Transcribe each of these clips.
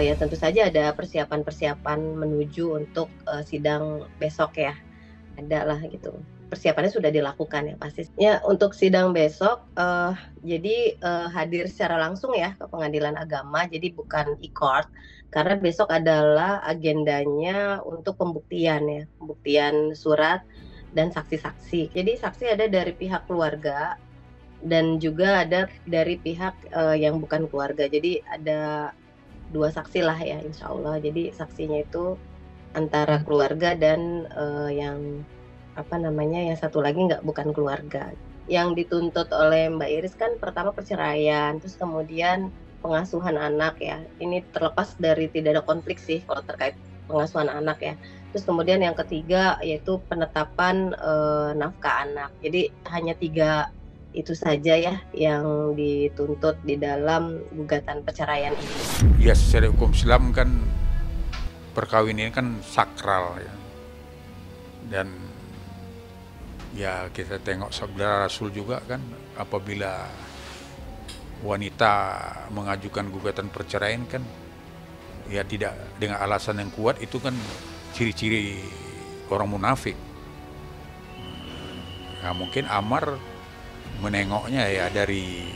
ya tentu saja ada persiapan-persiapan menuju untuk, sidang besok ya, ada lah gitu. Persiapannya sudah dilakukan ya pasti. Ya untuk sidang besok, jadi, hadir secara langsung ya ke pengadilan agama, jadi bukan e-court, karena besok adalah agendanya untuk pembuktian ya, pembuktian surat dan saksi-saksi. Jadi saksi ada dari pihak keluarga dan juga ada dari pihak, yang bukan keluarga. Jadi ada 2 saksi lah ya insya Allah. Jadi saksinya itu antara keluarga dan, yang apa namanya, yang satu lagi bukan keluarga. Yang dituntut oleh Mbak Iris kan pertama perceraian, terus kemudian pengasuhan anak ya. Ini terlepas dari tidak ada konflik sih kalau terkait pengasuhan anak ya. Terus kemudian yang ketiga yaitu penetapan, nafkah anak. Jadi hanya 3 itu saja ya yang dituntut di dalam gugatan perceraian ini. Ya secara hukum Islam kan perkawinan kan sakral ya. Dan ya kita tengok sabda Rasul juga kan, apabila wanita mengajukan gugatan perceraian kan ya tidak dengan alasan yang kuat, itu kan ciri-ciri orang munafik. Nah, mungkin Amar menengoknya ya dari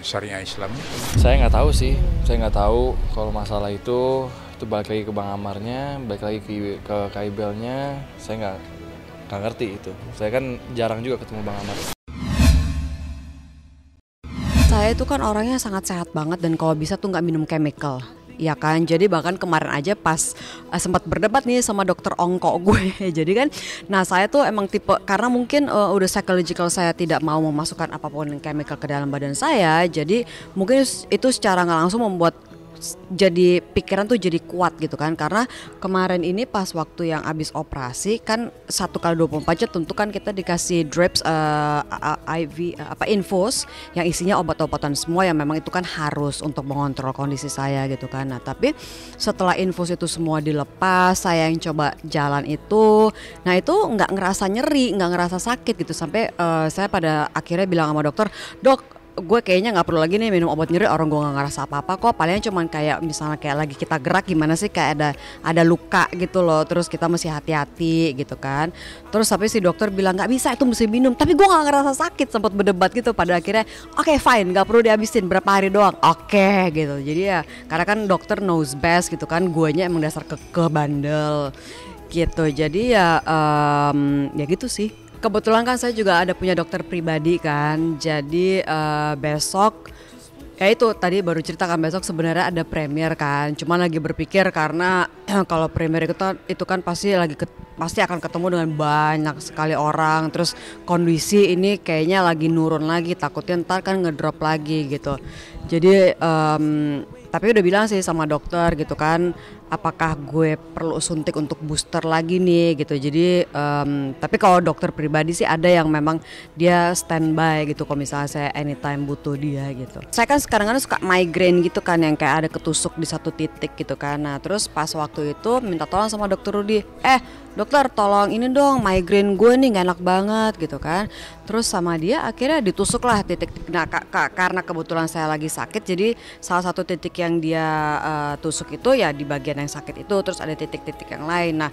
syariah Islam. Saya nggak tahu sih, saya nggak tahu kalau masalah itu balik lagi ke Bang Amarnya, balik lagi ke Kaibelnya. Saya nggak ngerti itu. Saya kan jarang juga ketemu Bang Amar. Saya itu kan orangnya sangat sehat banget dan kalau bisa tuh nggak minum chemical. Ya kan, jadi bahkan kemarin aja pas sempat berdebat nih sama dokter ongko gue. Jadi kan, nah saya tuh emang tipe, karena mungkin udah psychological saya tidak mau memasukkan apapun chemical ke dalam badan saya. Jadi mungkin itu secara nggak langsung membuat jadi pikiran tuh jadi kuat gitu kan, karena kemarin ini pas waktu yang abis operasi kan 1x24 jam tentu kan kita dikasih drips, IV, infus yang isinya obat-obatan semua yang memang itu kan harus untuk mengontrol kondisi saya gitu kan. Nah tapi setelah infus itu semua dilepas, saya yang coba jalan itu, nah itu nggak ngerasa nyeri, nggak ngerasa sakit gitu, sampai saya pada akhirnya bilang sama dokter, "Dok, gue kayaknya nggak perlu lagi nih minum obat nyeri, orang gue nggak ngerasa apa-apa kok, palingnya cuman kayak misalnya kayak lagi kita gerak gimana sih, kayak ada luka gitu loh, terus kita mesti hati-hati gitu kan." Terus tapi si dokter bilang nggak bisa, itu mesti minum, tapi gue nggak ngerasa sakit, sempat berdebat gitu. Pada akhirnya oke, fine, nggak perlu dihabisin, berapa hari doang, oke gitu. Jadi ya karena kan dokter knows best gitu kan, guanya emang dasar kekeh bandel gitu. Jadi ya ya gitu sih. Kebetulan kan saya juga ada punya dokter pribadi kan, jadi besok ya itu tadi baru ceritakan, besok sebenarnya ada premier kan, cuman lagi berpikir karena kalau premier itu kan pasti akan ketemu dengan banyak sekali orang, terus kondisi ini kayaknya lagi nurun lagi, takutnya ntar kan ngedrop lagi gitu. Jadi tapi udah bilang sih sama dokter gitu kan, apakah gue perlu suntik untuk booster lagi nih gitu. Jadi tapi kalau dokter pribadi sih ada yang memang dia standby gitu kalau misalnya saya anytime butuh dia gitu. Saya kan sekarang suka migraine gitu kan, yang kayak ada ketusuk di satu titik gitu kan. Nah terus pas waktu itu minta tolong sama dokter Rudi, dokter tolong ini dong, migraine gue nih gak enak banget gitu kan. Terus sama dia akhirnya ditusuk lah titik-titik. Nah karena kebetulan saya lagi sakit, jadi salah satu titik yang dia tusuk itu ya di bagian yang sakit itu, terus ada titik-titik yang lain. Nah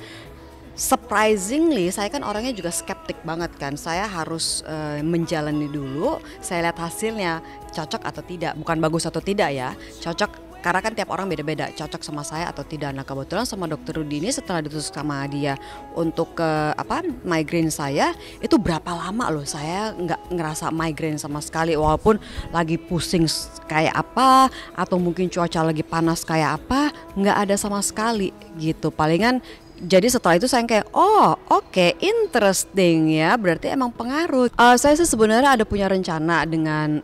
surprisingly saya kan orangnya juga skeptik banget kan, saya harus menjalani dulu, saya lihat hasilnya cocok atau tidak, bukan bagus atau tidak ya, cocok. Karena kan tiap orang beda-beda, cocok sama saya atau tidak. Nah kebetulan sama dokter Rudi ini setelah ditusuk sama dia untuk migraine saya, itu berapa lama loh saya nggak ngerasa migraine sama sekali, walaupun lagi pusing kayak apa atau mungkin cuaca lagi panas kayak apa, nggak ada sama sekali gitu. Palingan jadi setelah itu saya kayak oke, interesting ya, berarti emang pengaruh. Saya sih sebenarnya ada punya rencana dengan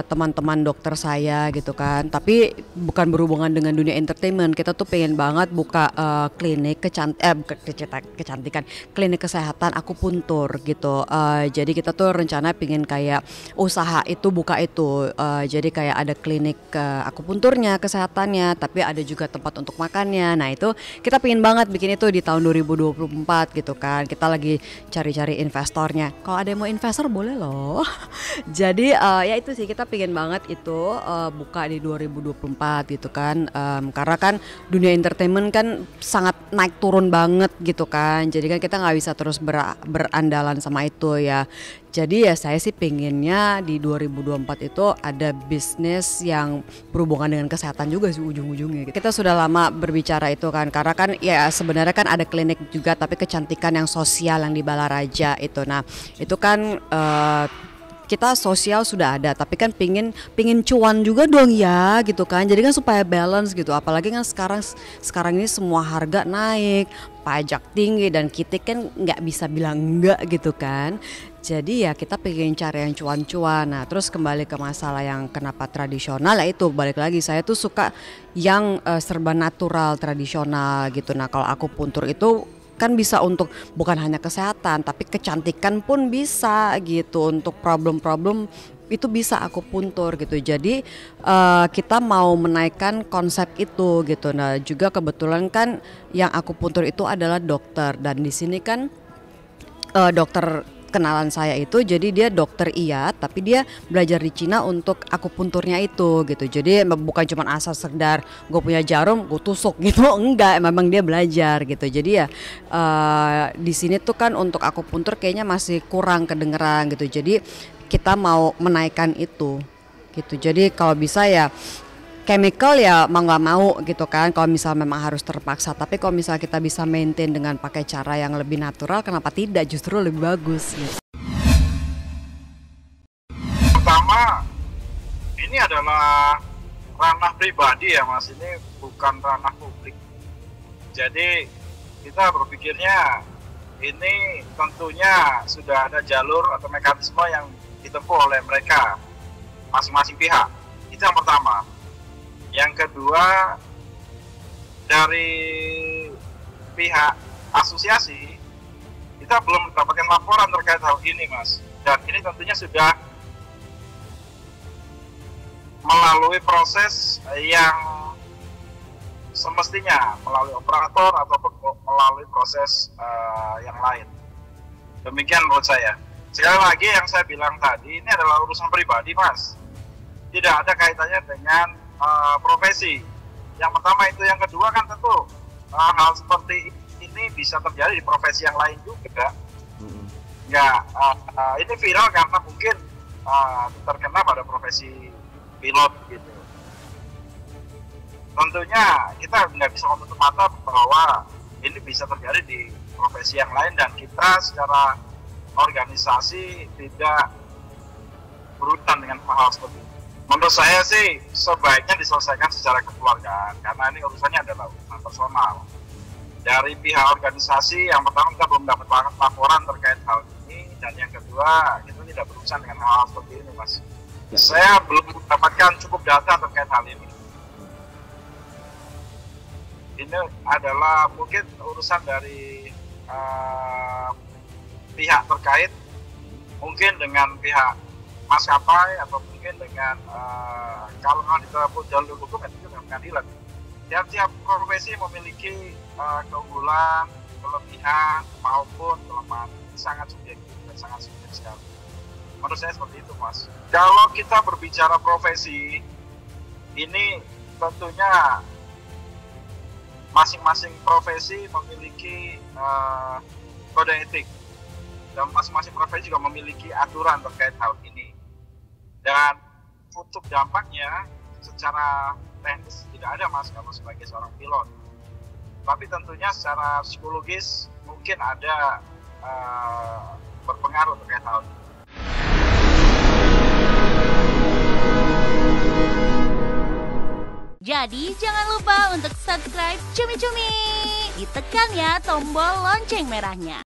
teman-teman dokter saya gitu kan, tapi bukan berhubungan dengan dunia entertainment. Kita tuh pengen banget buka klinik kecantikan, klinik kesehatan akupuntur gitu. Jadi kita tuh rencana pengen kayak usaha itu buka itu. Jadi kayak ada klinik akupunturnya, kesehatannya, tapi ada juga tempat untuk makannya. Nah itu kita pengen banget bikin itu di di tahun 2024 gitu kan. Kita lagi cari-cari investornya. Kalau ada yang mau investor boleh loh. Jadi ya itu sih, kita pengen banget itu buka di 2024 gitu kan. Karena kan dunia entertainment kan sangat naik turun banget gitu kan. Jadi kan kita nggak bisa terus berandalan sama itu ya. Jadi ya saya sih pengennya di 2024 itu ada bisnis yang berhubungan dengan kesehatan juga sih ujung-ujungnya. Kita sudah lama berbicara itu kan, karena kan ya sebenarnya kan ada klinik juga tapi kecantikan yang sosial yang di Balaraja itu. Nah itu kan kita sosial sudah ada, tapi kan pingin cuan juga dong ya gitu kan. Jadi kan supaya balance gitu, apalagi kan sekarang ini semua harga naik, pajak tinggi, dan kita kan nggak bisa bilang enggak gitu kan. Jadi ya kita pengen cari yang cuan-cuan. Nah terus kembali ke masalah yang kenapa tradisional, ya itu balik lagi saya tuh suka yang serba natural, tradisional gitu. Nah kalau akupuntur itu kan bisa untuk bukan hanya kesehatan tapi kecantikan pun bisa gitu, untuk problem-problem itu bisa akupuntur gitu. Jadi kita mau menaikkan konsep itu gitu. Nah juga kebetulan kan yang akupuntur itu adalah dokter, dan di sini kan dokter kenalan saya itu, jadi dia dokter iya, tapi dia belajar di Cina untuk akupunturnya itu gitu. Jadi bukan cuma asal sekedar gue punya jarum gue tusuk gitu, enggak, memang dia belajar gitu. Jadi ya di sini tuh kan untuk akupuntur kayaknya masih kurang kedengeran gitu. Jadi kita mau menaikkan itu gitu. Jadi kalau bisa ya chemical ya mau nggak mau gitu kan, kalau misal memang harus terpaksa. Tapi kalau misal kita bisa maintain dengan pakai cara yang lebih natural, kenapa tidak, justru lebih bagus gitu. Pertama, ini adalah ranah pribadi ya Mas, ini bukan ranah publik. Jadi kita berpikirnya ini tentunya sudah ada jalur atau mekanisme yang ditempuh oleh mereka masing-masing pihak. Itu yang pertama. Yang kedua, dari pihak asosiasi kita belum mendapatkan laporan terkait hal ini Mas, dan ini tentunya sudah melalui proses yang semestinya melalui operator ataupun melalui proses yang lain. Demikian menurut saya. Sekali lagi yang saya bilang tadi, ini adalah urusan pribadi Mas, tidak ada kaitannya dengan profesi. Yang pertama itu. Yang kedua kan tentu hal seperti ini bisa terjadi di profesi yang lain juga. Ya, ini viral karena mungkin terkena pada profesi pilot gitu. Tentunya kita nggak bisa menutup mata bahwa ini bisa terjadi di profesi yang lain, dan kita secara organisasi tidak berurusan dengan hal seperti itu. Menurut saya sih sebaiknya diselesaikan secara kekeluargaan, karena ini urusannya adalah urusan personal. Dari pihak organisasi, yang pertama kita belum dapat laporan terkait hal ini, dan yang kedua kita tidak berurusan dengan hal seperti ini Mas. Saya belum mendapatkan cukup data terkait hal ini. Ini adalah mungkin urusan dari pihak terkait, mungkin dengan pihak maskapai atau mungkin dengan kalau ditempuh jalur hukum itu dengan pengadilan. Tiap-tiap profesi memiliki keunggulan, kelebihan maupun kelemahan, sangat subjektif dan sangat subjektif sekali. Menurut saya seperti itu Mas. Kalau kita berbicara profesi ini, tentunya masing-masing profesi memiliki kode etik, dan masing-masing profesi juga memiliki aturan terkait hal ini. Dan untuk dampaknya secara teknis tidak ada Mas kalau sebagai seorang pilot, tapi tentunya secara psikologis mungkin ada berpengaruh terkait hal ini. Jadi jangan lupa untuk subscribe Cumi Cumi, ditekan ya tombol lonceng merahnya.